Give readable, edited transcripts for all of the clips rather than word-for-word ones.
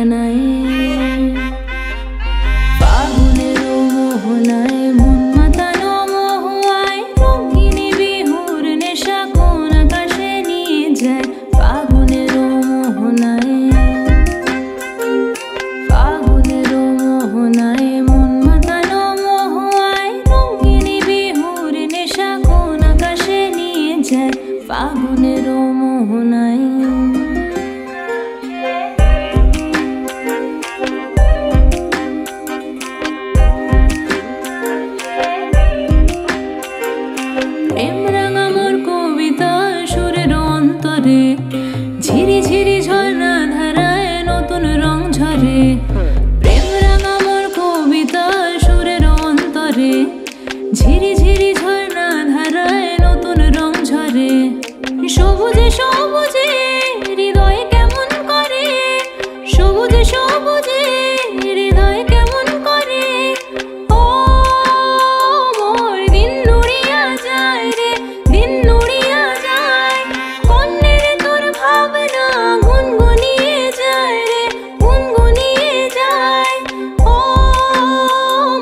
ঠিকানায় ফাগুনের মোহনায় মন মাতানো মহুয়ায় রঙিনী বিহুর নেশা কোন আকাশে নিয়ে যায় ফাগুনের মোহনায় ফাগুনের মোহনায় মন মাতানো মহুয়ায় রঙিনী বিহুর নেশা কোন আকাশে নিয়ে যায় ফাগুনের মোহনায় ঝিরি ঝিরি ঝর্ণা ধারায় নতুন রং ঝরে প্রেম রাঙা মোর কবিতা সুরের অন্তরে ঝিরি ঝিরি ঝর্ণা ধারায় নতুন রং ঝরে সবুজে সবুজে হৃদয় কেমন করে সবুজে সবুজে হৃদয় কেমন করে ও মোর দিন নুড়িয়া যায় রে দিন নুড়িয়া যায় কন্যের তোর ভাবনা গুনগুনিয়ে যায় রে গুনগুনিয়ে যায় ও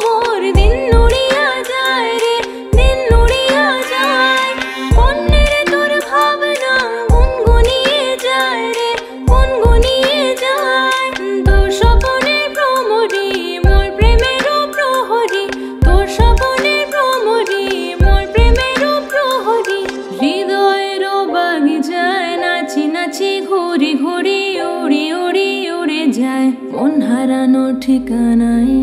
মোর দিন নুড়িয়া যায় রে দিন নুড়িয়া যায় কন্যের তোর ভাবনা গুনগুনিয়ে যায় রে গুনগুনিয়ে যায় তোর স্বপ্নের ভ্রমরি মোর প্রেমেরও প্রহরী তোর স্বপ্নের ভ্রমরি মোর প্রেমেরও প্রহরী হৃদয়ের বাগিচায় নাচি নাচি ঘুরি ঘুরি উড়ি উড়ি উড়ে যায় মন হারানো ঠিকানায়।